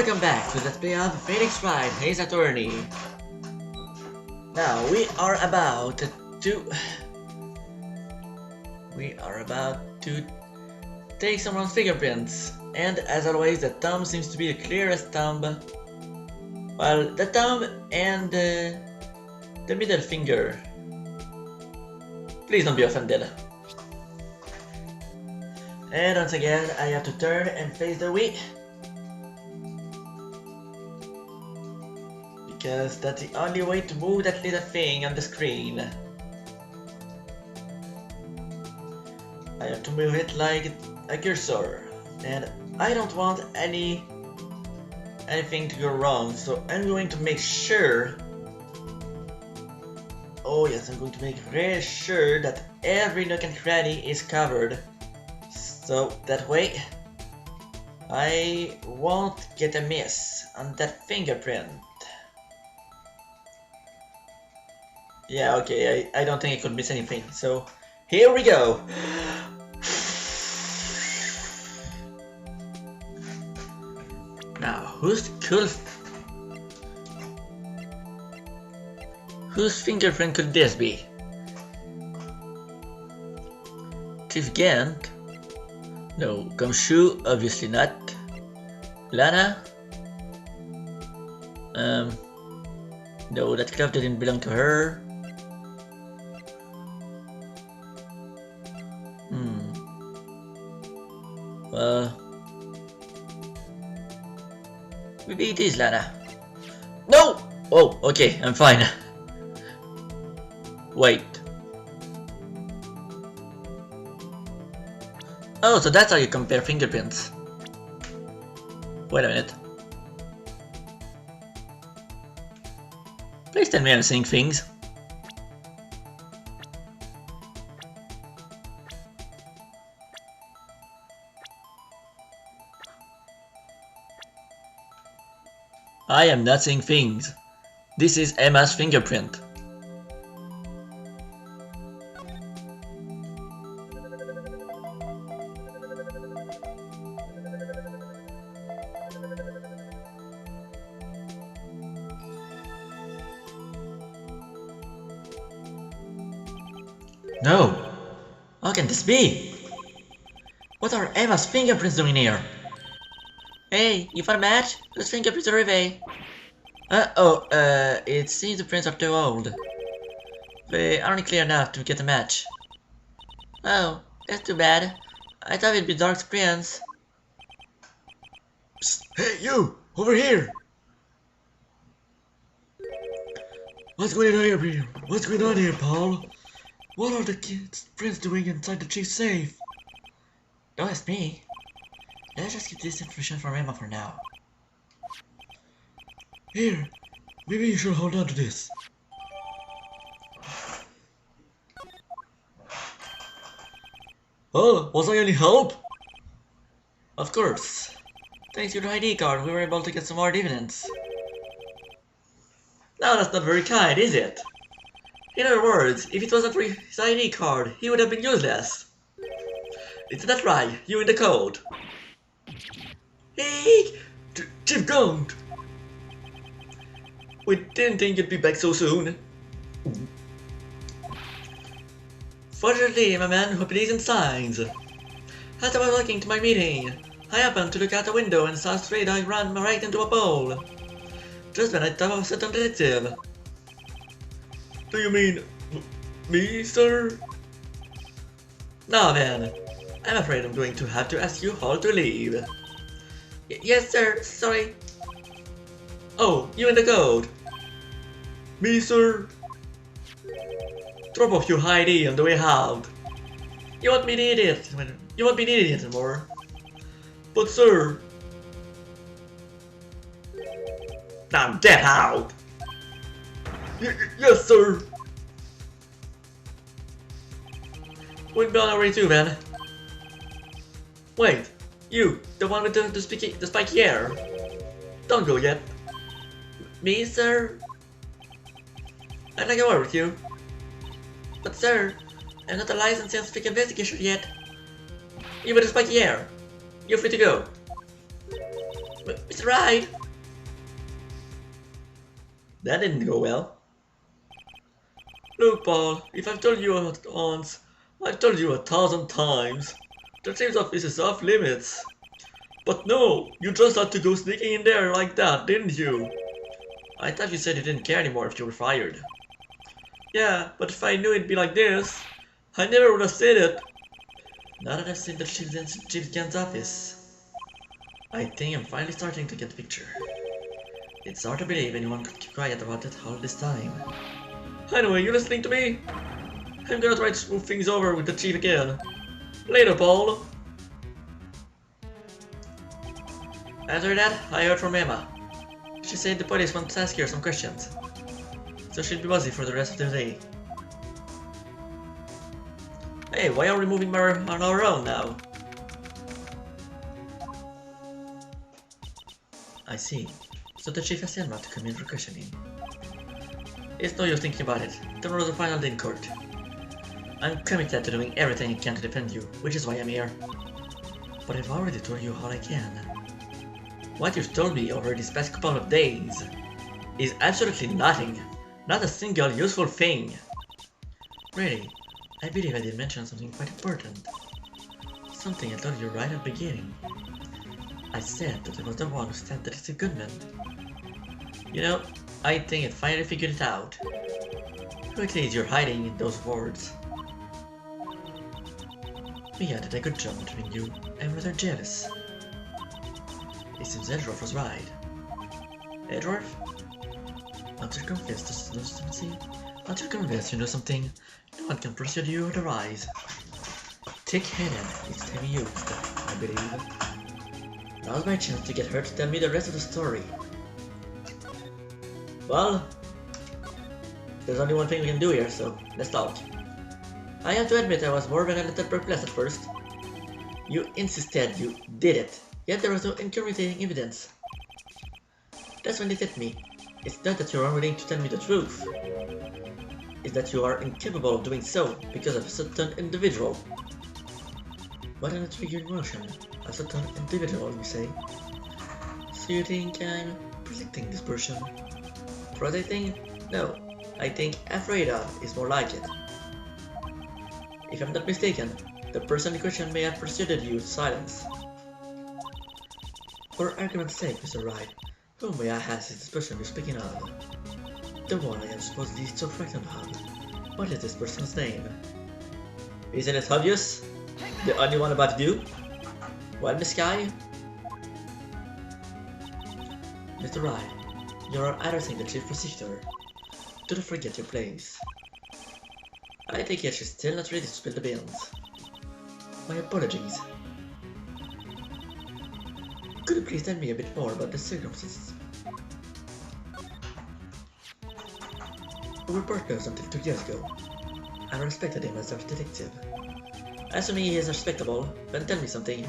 Welcome back to the Let's Play of Phoenix Wright, his attorney. Now we are about to take someone's fingerprints, and as always the thumb seems to be the clearest thumb. Well, the thumb and the middle finger. Please don't be offended. And once again I have to turn and face the Wii, because that's the only way to move that little thing on the screen. I have to move it like a cursor, and I don't want anything to go wrong, so I'm going to make sure. Oh yes, I'm going to make very sure that every nook and cranny is covered, so that way I won't get a miss on that fingerprint. Yeah, okay, I don't think I could miss anything, so here we go! Now, whose fingerprint could this be? Chief Gant? No. Gumshoe? Obviously not. Lana? No, that glove didn't belong to her. Maybe it is Lana. No! Oh, okay, I'm fine. Wait. Oh, so that's how you compare fingerprints. Wait a minute. Please tell me I'm seeing things. I am not seeing things. This is Emma's fingerprint. No! How can this be? What are Emma's fingerprints doing here? Hey, you found a match? Those fingerprints are heavy. It seems the prints are too old. They aren't clear enough to get a match. Oh, that's too bad. I thought it'd be Dark's prints. Psst, hey, you! Over here! What's going on here, What's going on here, Paul? What are the kids' prints doing inside the chief's safe? Don't ask me. Let's just keep this information from Emma for now. Here, maybe you should hold on to this. Oh, was I any help? Of course. Thanks to your ID card, we were able to get some more dividends. Now that's not very kind, is it? In other words, if it wasn't for his ID card, he would have been useless. Isn't that right? You in the code. Hey! Chief Gaunt! We didn't think you'd be back so soon. Fortunately, I'm a man who believes in signs. As I was walking to my meeting, I happened to look out the window and saw a stray dog run right into a pole. Just when I thought I was a detective. Do you mean me, sir? Now then, I'm afraid I'm going to have to ask you all to leave. Yes, sir, sorry. Oh, you in the code. Me, sir? Drop off your ID on the way out. You won't be needed. You won't be needed anymore. But, sir. Now get out. Yes, sir. We'll be on our way too, man. Wait, you, the one with the spiky hair. Don't go yet. Me, sir? I'd like to work with you. But sir, I'm not a licensed scientific investigator yet. You with the spiky hair. You're free to go. But Mr. Wright! That didn't go well. Look, Paul, if I've told you once, I've told you 1,000 times. The chief's office is off limits. But no, you just had to go sneaking in there like that, didn't you? I thought you said you didn't care anymore if you were fired. Yeah, but if I knew it'd be like this, I never would have said it. Now that I've seen the Chief's office, I think I'm finally starting to get the picture. It's hard to believe anyone could keep quiet about it all this time. Anyway, you listening to me? I'm gonna try to smooth things over with the chief again. Later, Paul. After that, I heard from Emma. She said the police want to ask her some questions, so she'll be busy for the rest of the day. Hey, why are we moving on our own now? I see. So the chief has Emma to come in for questioning. It's no use thinking about it. Tomorrow's the final day in court. I'm committed to doing everything I can to defend you, which is why I'm here. But I've already told you all I can. What you've told me over these past couple of days is absolutely nothing. Not a single useful thing. Really, I believe I did mention something quite important. Something I told you right at the beginning. I said that I was the one who stabbed Bruce Goodman. You know, I think I finally figured it out. Who it is you're hiding in those words? Mia did a good job between you. I'm rather jealous. It seems Edgeworth was right. Edgeworth? Once you're convinced to know something, once you're convinced you know something, no one can persuade you otherwise. Thick-headed is to be used, I believe. Now's my chance to get her to tell me the rest of the story. Well, there's only one thing we can do here, so let's talk. I have to admit I was more than a little perplexed at first. You insisted you did it, yet there was no incriminating evidence. That's when it hit me. It's not that you're unwilling to tell me the truth. It's that you are incapable of doing so because of a certain individual. What an intriguing notion. A certain individual, you say? So you think I'm predicting this person? Protecting? No. I think afraid of is more like it. If I'm not mistaken, the person in question may have persuaded you to silence. For argument's sake, Mr. Wright, whom may I ask is this person you're speaking of? The one I am supposedly so frightened of. What is this person's name? Isn't it obvious? The only one about to do? Well, Miss Sky? Mr. Wright, you are addressing the chief prosecutor. Do not forget your place. I take it she's still not ready to spill the beans. My apologies. Could you please tell me a bit more about the circumstances? We were partners until 2 years ago. I respected him as a detective. Assuming he is respectable, then tell me something.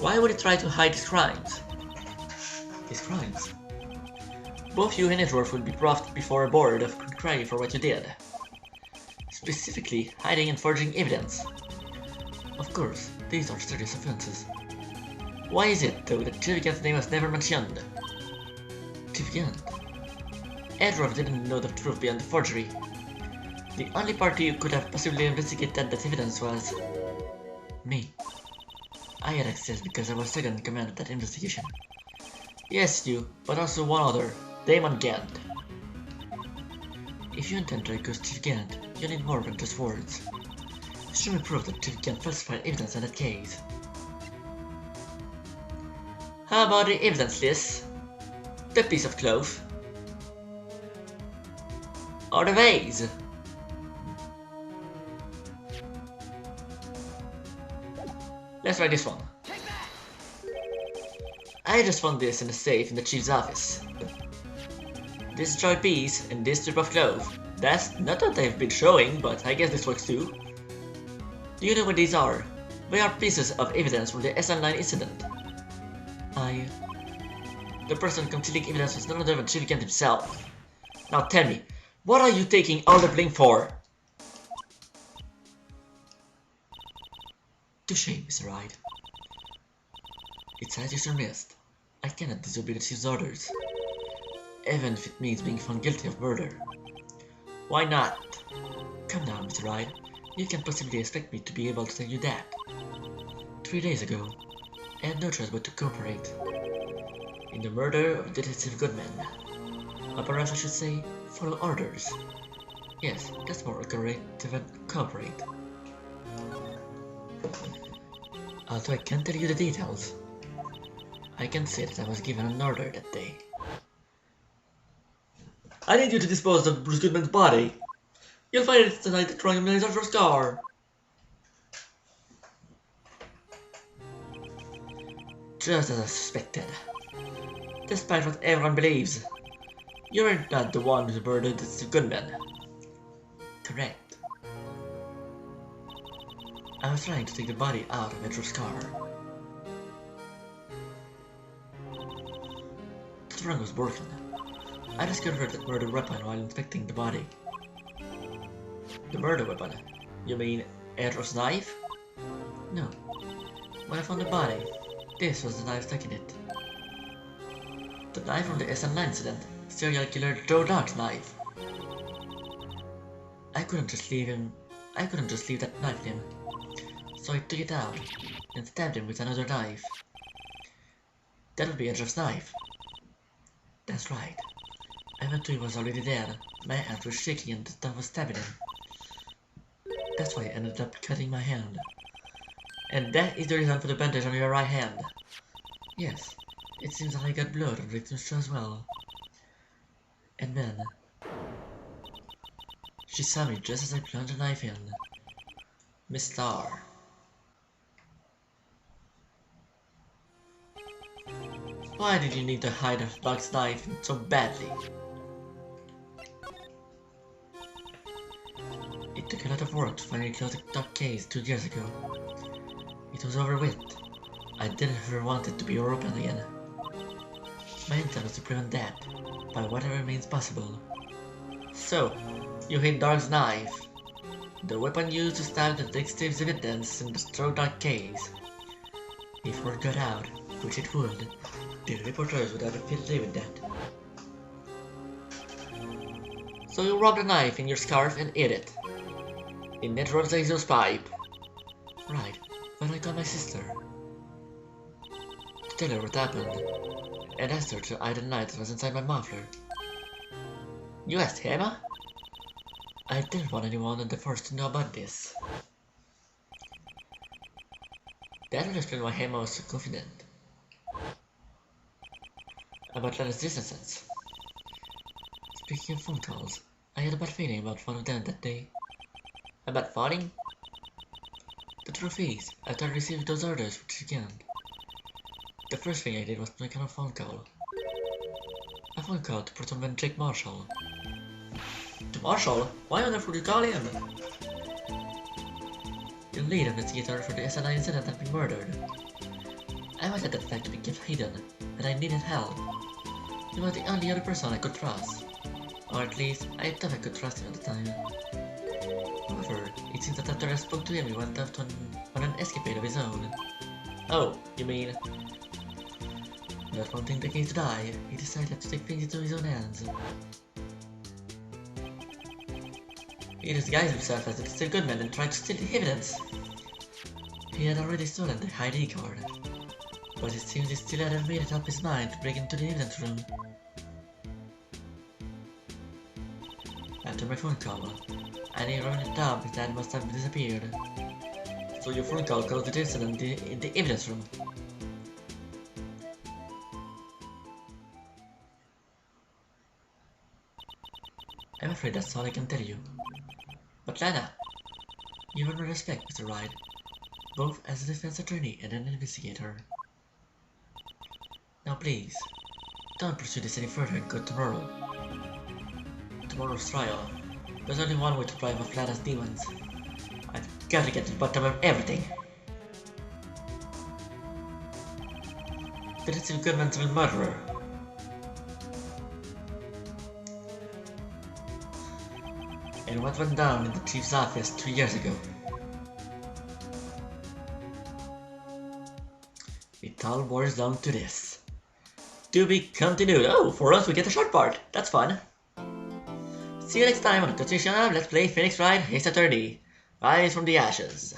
Why would he try to hide his crimes? His crimes? Both you and Edgeworth will be brought before a board of inquiry for what you did. Specifically, hiding and forging evidence. Of course, these are serious offenses. Why is it, though, that Chief Gant's name was never mentioned? Chief Gant? Edgeworth didn't know the truth beyond the forgery. The only party who could have possibly investigated that evidence was... me. I had access because I was second in command of that investigation. Yes, you, but also one other, Damon Gant. If you intend to accuse Chief Gant, you need more than just words. Show me proof that Chief Gant falsified evidence in that case. How about the evidence list? The piece of cloth? Or the vase? Let's try this one. I just found this in the safe in the chief's office. This destroyed piece and this strip of cloth. That's not what I've been showing, but I guess this works too. Do you know what these are? They are pieces of evidence from the SN9 incident. The person concealing evidence was none other than Chief Gant himself. Now tell me, what are you taking all the blame for? Touché, Mr. Wright. It's as you surmised. I cannot disobey the chief's orders, even if it means being found guilty of murder. Why not? Calm down, Mr. Wright. You can't possibly expect me to be able to tell you that. 3 days ago, I had no choice but to cooperate in the murder of Detective Goodman. Or perhaps I should say, follow orders. Yes, that's more accurate than cooperate. Although I can't tell you the details, I can say that I was given an order that day. I need you to dispose of Bruce Goodman's body. You'll find it tonight at Triumph Manufacturer's car. Just as I suspected. Despite what everyone believes, you're not the one who murdered Detective Goodman. Correct. I was trying to take the body out of Metro's car. The trunk was broken. I discovered the murder weapon while inspecting the body. The murder weapon? You mean Edro's knife? No. When I found the body, this was the knife stuck in it. The knife from the SM9 incident, serial killer Joe Dark's knife. I couldn't just leave that knife in him. So I took it out and stabbed him with another knife. That would be Edro's knife. That's right. I went to he was already there. My hand was shaking and the stuff was stabbing him. That's why I ended up cutting my hand. And that is the reason for the bandage on your right hand. Yes, it seems that I got blood on the victim's shoe as well. And then she saw me just as I plunged the knife in. Miss Star. Why did you need to hide a dog's knife so badly? It took a lot of work to finally close the dog case 2 years ago. It was over with. I didn't ever want it to be open again. My intent was to prevent that, by whatever means possible. So, you hid Dark's knife, the weapon used to stab the detective's evidence in the Stroke Dark case. If word got out, which it would, the reporters would have a field day with that. So you rubbed the knife in your scarf and ate it. In Netro's exhaust pipe. Right, when I called my sister to tell her what happened, and asked her to hide the knife that was inside my muffler. You asked Emma? I didn't want anyone at the force to know about this. That would explain why Emma was so confident about Lana's distances. Speaking of phone calls, I had a bad feeling about one of them that day. About phoning? The truth is, after I received those orders for this weekend, the first thing I did was to make a phone call. A phone call to Patrolman Jake Marshall. To Marshall? Why on earth would you call him? The lead investigator for the SNI incident had been murdered. I wanted that fact to be kept hidden, and I needed help. He was the only other person I could trust. Or at least, I thought I could trust him at the time. However, it seems that after I spoke to him, he went off on an escapade of his own. Oh, you mean... Not wanting the case to die, he decided to take things into his own hands. He disguised himself as Detective Goodman and tried to steal the evidence. He had already stolen the ID card, but it seems he still hadn't made it up his mind to break into the evidence room. After my phone call, I knew around the top his dad must have disappeared. So your phone call caused the incident in the evidence room. I'm afraid that's all I can tell you. But Lana, you earn my respect, Mr. Wright, both as a defense attorney and an investigator. Now please, don't pursue this any further and go tomorrow. Tomorrow's trial, there's only one way to drive off Lana's demons. I've got to get to the bottom of everything. Detective Goodman's real murderer. And what went down in the chief's office 2 years ago. It all boils down to this. To be continued. Oh, for us we get a short part. That's fun. See you next time on a continuation of Let's Play Phoenix Wright Ace Attorney. Rise from the Ashes.